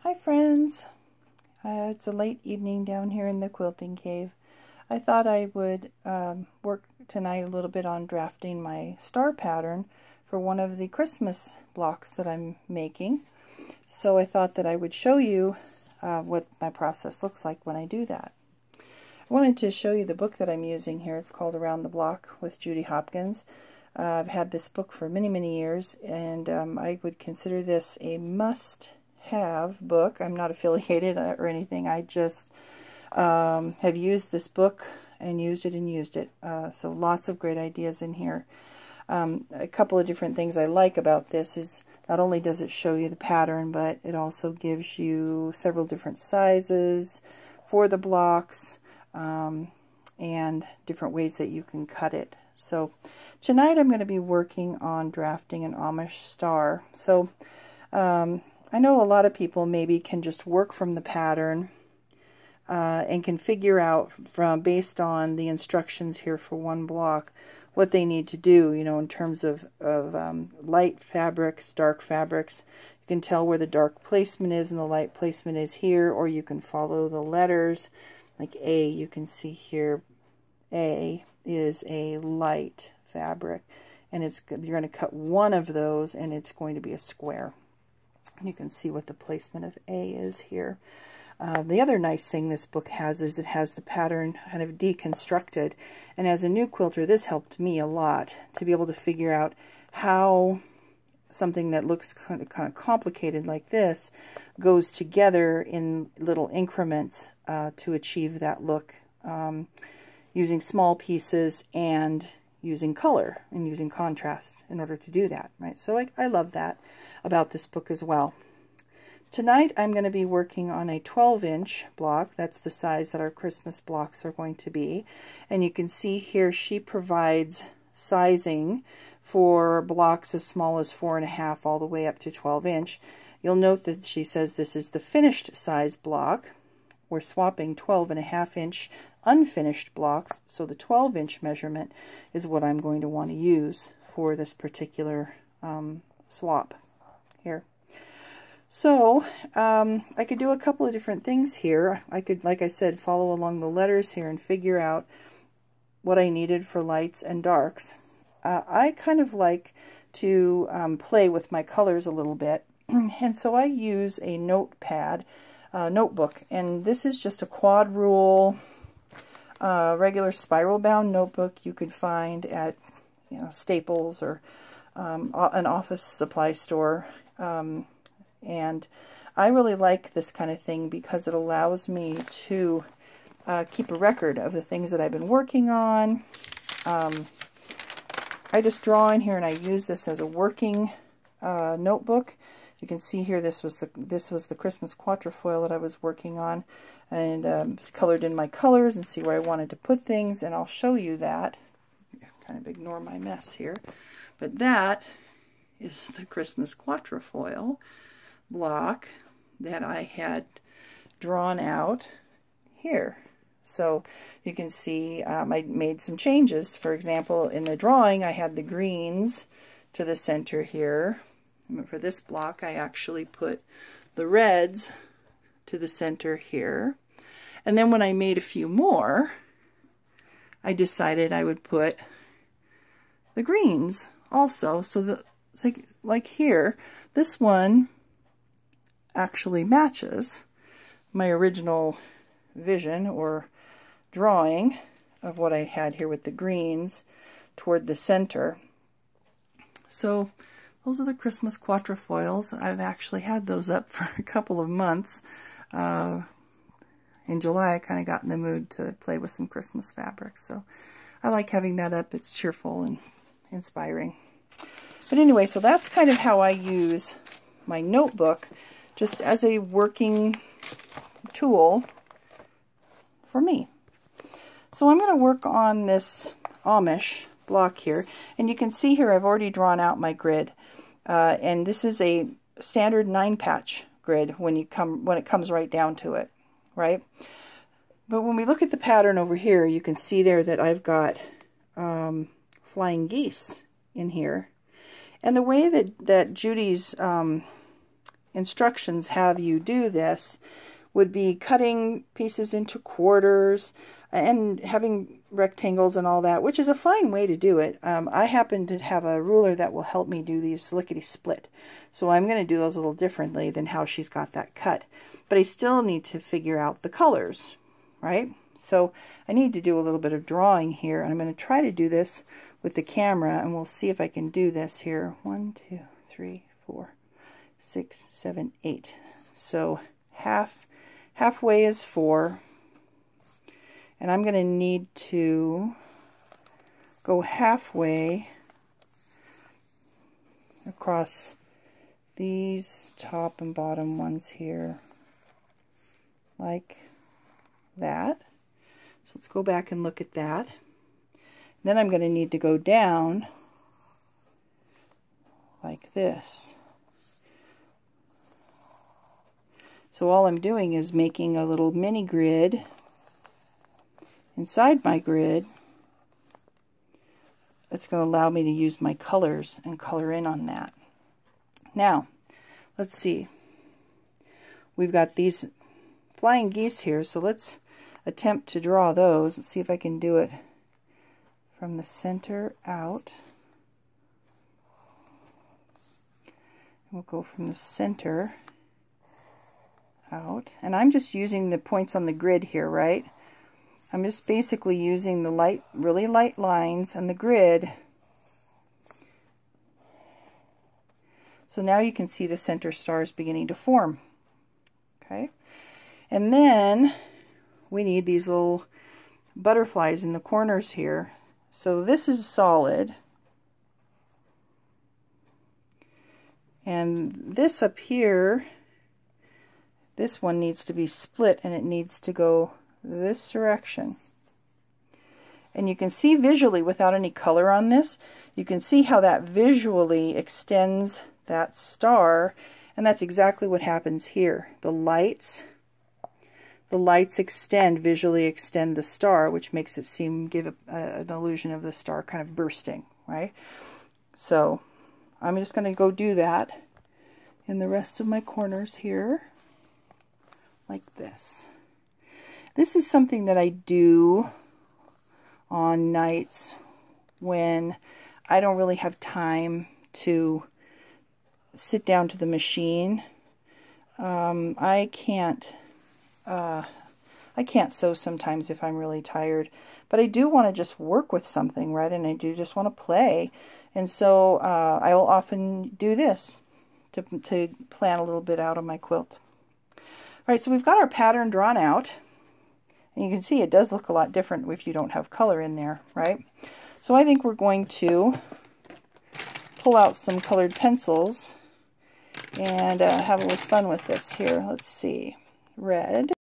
Hi friends, it's a late evening down here in the quilting cave. I thought I would work tonight a little bit on drafting my star pattern for one of the Christmas blocks that I'm making. So I thought that I would show you what my process looks like when I do that. I wanted to show you the book that I'm using here. It's called Around the Block with Judy Hopkins. I've had this book for many years, and I would consider this a must-have book. I'm not affiliated or anything. I just have used this book and used it. So lots of great ideas in here. A couple of different things I like about this is not only does it show you the pattern, but it also gives you several different sizes for the blocks and different ways that you can cut it. So tonight I'm going to be working on drafting an Amish Star. So I know a lot of people maybe can just work from the pattern and can figure out based on the instructions here for one block what they need to do, you know, in terms of light fabrics, dark fabrics. You can tell where the dark placement is and the light placement is here, or you can follow the letters. Like A, you can see here, A is a light fabric, and you're going to cut one of those and it's going to be a square. You can see what the placement of A is here. The other nice thing this book has is it has the pattern kind of deconstructed, and as a new quilter this helped me a lot to be able to figure out how something that looks kind of complicated like this goes together in little increments to achieve that look, using small pieces and using color and using contrast in order to do that, right? So I love that about this book as well. Tonight I'm going to be working on a 12-inch block. That's the size that our Christmas blocks are going to be. And you can see here she provides sizing for blocks as small as 4.5 all the way up to 12-inch. You'll note that she says this is the finished size block. We're swapping 12.5-inch unfinished blocks, so the 12-inch measurement is what I'm going to want to use for this particular swap here. So I could do a couple of different things here. I could, like I said, follow along the letters here and figure out what I needed for lights and darks. I kind of like to play with my colors a little bit, and so I use a notebook, and this is just a quad rule, regular spiral bound notebook you could find at Staples or an office supply store. And I really like this kind of thing because it allows me to keep a record of the things that I've been working on. I just draw in here and I use this as a working notebook. You can see here this was the Christmas quatrefoil that I was working on, and colored in my colors and see where I wanted to put things, and I'll show you that. Kind of ignore my mess here, but that is the Christmas quatrefoil block that I had drawn out here. So you can see I made some changes. For example, in the drawing I had the greens to the center here. For this block I actually put the reds to the center here. And then when I made a few more, I decided I would put the greens also. So like here, this one actually matches my original vision or drawing of what I had here with the greens toward the center. So those are the Christmas quatrefoils. I've actually had those up for a couple of months. In July I kind of got in the mood to play with some Christmas fabric, so I like having that up. It's cheerful and inspiring. But anyway, so that's kind of how I use my notebook, just as a working tool for me. So I'm going to work on this Amish block here, and you can see here I've already drawn out my grid, and this is a standard 9-patch grid when it comes right down to it, right? But when we look at the pattern over here, you can see there that I've got flying geese in here, and the way that Judy's instructions have you do this would be cutting pieces into quarters and having rectangles and all that, which is a fine way to do it. I happen to have a ruler that will help me do these lickety-split. So I'm going to do those a little differently than how she's got that cut. But I still need to figure out the colors, right? So I need to do a little bit of drawing here. I'm going to try to do this with the camera, and we'll see if I can do this here. 1, 2, 3, 4, 6, 7, 8. So halfway is 4. And I'm going to need to go halfway across these top and bottom ones here, like that. So let's go back and look at that. Then I'm going to need to go down like this. So all I'm doing is making a little mini grid inside my grid that's going to allow me to use my colors and color in on that. Now, let's see. We've got these flying geese here, so let's attempt to draw those and see if I can do it from the center out. We'll go from the center out. And I'm just using the points on the grid here, right? I'm just basically using the really light lines on the grid. So now you can see the center stars beginning to form. Okay, and then we need these little butterflies in the corners here. So this is solid, and this up here, this one needs to be split, and it needs to go this direction. And you can see visually, without any color on this, you can see how that visually extends that star, and that's exactly what happens here. The lights visually extend the star, which makes it give an illusion of the star kind of bursting, right? So I'm just going to go do that in the rest of my corners here, like this. This is something that I do on nights when I don't really have time to sit down to the machine. I can't sew sometimes if I'm really tired, but I do want to just work with something, right? And I do just want to play, and so I will often do this to plan a little bit out on my quilt. All right, so we've got our pattern drawn out. And you can see it does look a lot different if you don't have color in there, right? So I think we're going to pull out some colored pencils and have a little fun with this here. Let's see. Red.